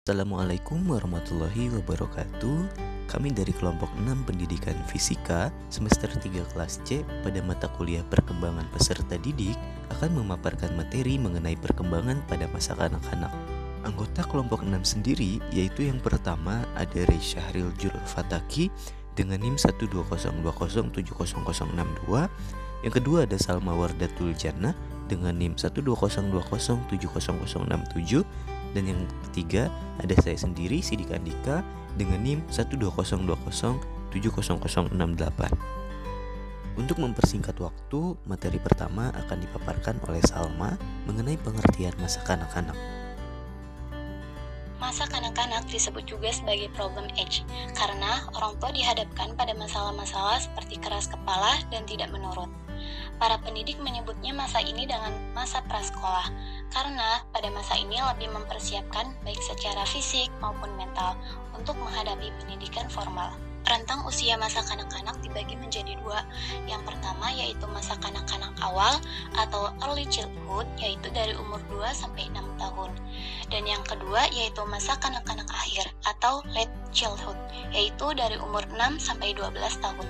Assalamualaikum warahmatullahi wabarakatuh. Kami dari kelompok 6 Pendidikan Fisika semester 3 kelas C pada mata kuliah Perkembangan Peserta Didik akan memaparkan materi mengenai perkembangan pada masa kanak-kanak. Anggota kelompok 6 sendiri yaitu yang pertama ada Rey Syahril Jurul Fataki dengan NIM 120207062. Yang kedua ada Salma Wardatul Jannah dengan NIM 120207067. Dan yang ketiga ada saya sendiri Sidik Andika dengan NIM 120207068. Untuk mempersingkat waktu, materi pertama akan dipaparkan oleh Salma mengenai pengertian masa kanak-kanak. Masa kanak-kanak disebut juga sebagai problem age karena orang tua dihadapkan pada masalah-masalah seperti keras kepala dan tidak menurut. Para pendidik menyebutnya masa ini dengan masa prasekolah karena pada masa ini lebih mempersiapkan baik secara fisik maupun mental untuk menghadapi pendidikan formal. Rentang usia masa kanak-kanak dibagi menjadi dua. Yang pertama yaitu masa kanak-kanak awal atau early childhood, yaitu dari umur 2 sampai 6 tahun. Dan yang kedua yaitu masa kanak-kanak akhir atau late childhood, yaitu dari umur 6 sampai 12 tahun.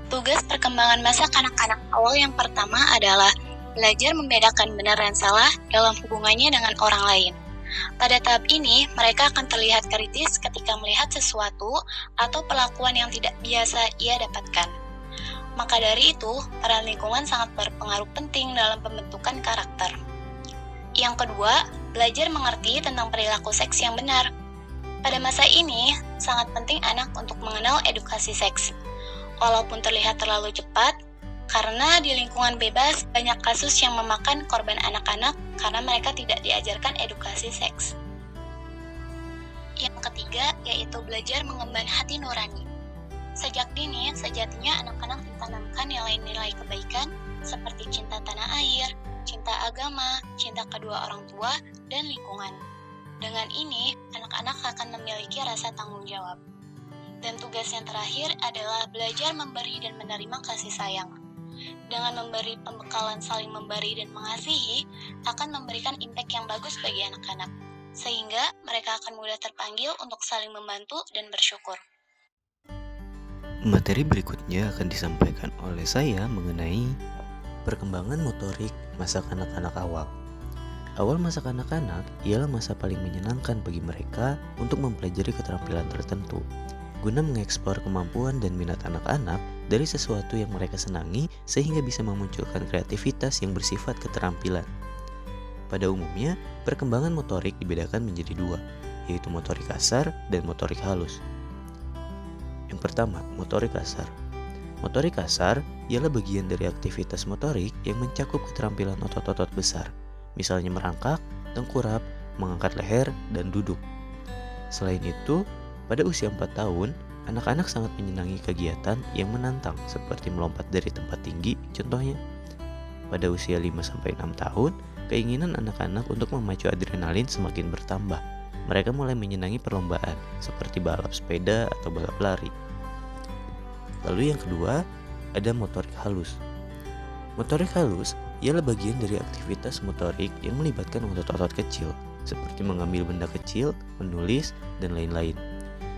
Tugas perkembangan masa kanak-kanak awal yang pertama adalah belajar membedakan benar dan salah dalam hubungannya dengan orang lain. Pada tahap ini, mereka akan terlihat kritis ketika melihat sesuatu atau perlakuan yang tidak biasa ia dapatkan. Maka dari itu, peran lingkungan sangat berpengaruh penting dalam pembentukan karakter. Yang kedua, belajar mengerti tentang perilaku seks yang benar. Pada masa ini, sangat penting anak untuk mengenal edukasi seks. Walaupun terlihat terlalu cepat, karena di lingkungan bebas banyak kasus yang memakan korban anak-anak karena mereka tidak diajarkan edukasi seks. Yang ketiga yaitu belajar mengemban hati nurani. Sejak dini, sejatinya anak-anak ditanamkan nilai-nilai kebaikan seperti cinta tanah air, cinta agama, cinta kedua orang tua, dan lingkungan. Dengan ini, anak-anak akan memiliki rasa tanggung jawab. Dan tugas yang terakhir adalah belajar memberi dan menerima kasih sayang. Dengan memberi pembekalan saling memberi dan mengasihi, akan memberikan impact yang bagus bagi anak-anak, sehingga mereka akan mudah terpanggil untuk saling membantu dan bersyukur. Materi berikutnya akan disampaikan oleh saya mengenai perkembangan motorik masa kanak-kanak awal. Awal masa kanak-kanak ialah masa paling menyenangkan bagi mereka untuk mempelajari keterampilan tertentu, guna mengeksplor kemampuan dan minat anak-anak dari sesuatu yang mereka senangi sehingga bisa memunculkan kreativitas yang bersifat keterampilan. Pada umumnya, perkembangan motorik dibedakan menjadi dua, yaitu motorik kasar dan motorik halus. Yang pertama, motorik kasar. Motorik kasar ialah bagian dari aktivitas motorik yang mencakup keterampilan otot-otot besar, misalnya merangkak, tengkurap, mengangkat leher, dan duduk. Selain itu, pada usia 4 tahun, anak-anak sangat menyenangi kegiatan yang menantang seperti melompat dari tempat tinggi, contohnya. Pada usia 5-6 tahun, keinginan anak-anak untuk memacu adrenalin semakin bertambah. Mereka mulai menyenangi perlombaan seperti balap sepeda atau balap lari. Lalu yang kedua, ada motorik halus. Motorik halus ialah bagian dari aktivitas motorik yang melibatkan otot-otot kecil, seperti mengambil benda kecil, menulis, dan lain-lain.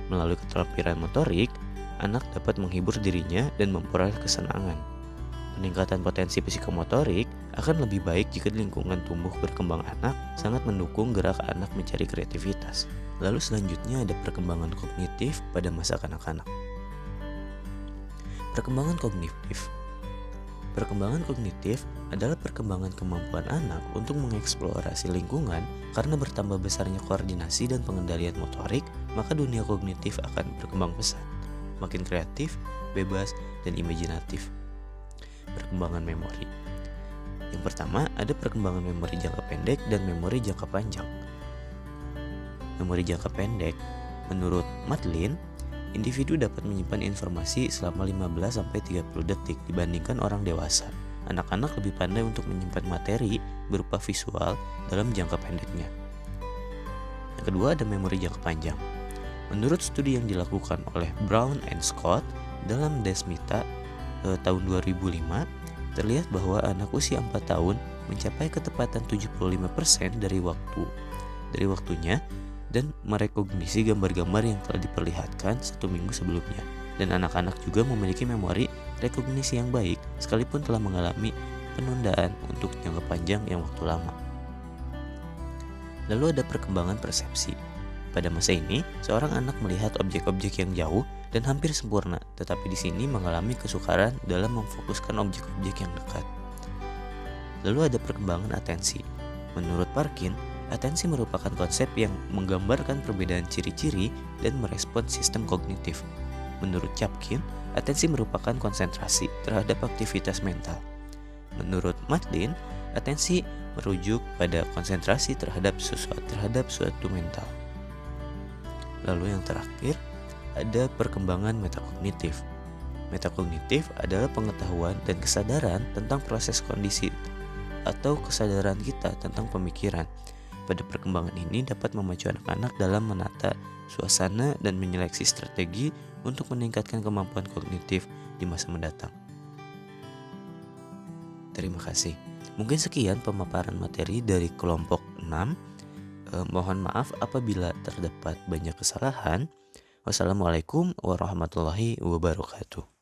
Melalui keterampilan motorik, anak dapat menghibur dirinya dan memperoleh kesenangan. Peningkatan potensi psikomotorik akan lebih baik jika lingkungan tumbuh berkembang anak sangat mendukung gerak anak mencari kreativitas. Lalu selanjutnya ada perkembangan kognitif pada masa kanak-kanak. Perkembangan kognitif. Perkembangan kognitif adalah perkembangan kemampuan anak untuk mengeksplorasi lingkungan karena bertambah besarnya koordinasi dan pengendalian motorik, maka dunia kognitif akan berkembang pesat, makin kreatif, bebas, dan imajinatif. Perkembangan memori. Yang pertama, ada perkembangan memori jangka pendek dan memori jangka panjang. Memori jangka pendek, menurut Madeline, individu dapat menyimpan informasi selama 15-30 detik dibandingkan orang dewasa. Anak-anak lebih pandai untuk menyimpan materi berupa visual dalam jangka pendeknya. Yang kedua ada memori jangka panjang. Menurut studi yang dilakukan oleh Brown and Scott dalam Desmita tahun 2005, terlihat bahwa anak usia 4 tahun mencapai ketepatan 75% dari waktunya dan merekognisi gambar-gambar yang telah diperlihatkan 1 minggu sebelumnya. Dan anak-anak juga memiliki memori rekognisi yang baik sekalipun telah mengalami penundaan untuk jangka panjang yang waktu lama. Lalu ada perkembangan persepsi. Pada masa ini, seorang anak melihat objek-objek yang jauh dan hampir sempurna, tetapi di sini mengalami kesukaran dalam memfokuskan objek-objek yang dekat. Lalu ada perkembangan atensi. Menurut Parkin, atensi merupakan konsep yang menggambarkan perbedaan ciri-ciri dan merespon sistem kognitif. Menurut Chapkin, atensi merupakan konsentrasi terhadap aktivitas mental. Menurut Matlin, atensi merujuk pada konsentrasi terhadap suatu mental. Lalu yang terakhir, ada perkembangan metakognitif. Metakognitif adalah pengetahuan dan kesadaran tentang proses kondisi atau kesadaran kita tentang pemikiran. Pada perkembangan ini dapat memacu anak-anak dalam menata suasana dan menyeleksi strategi untuk meningkatkan kemampuan kognitif di masa mendatang. Terima kasih. Mungkin sekian pemaparan materi dari kelompok 6. Mohon maaf apabila terdapat banyak kesalahan. Wassalamualaikum warahmatullahi wabarakatuh.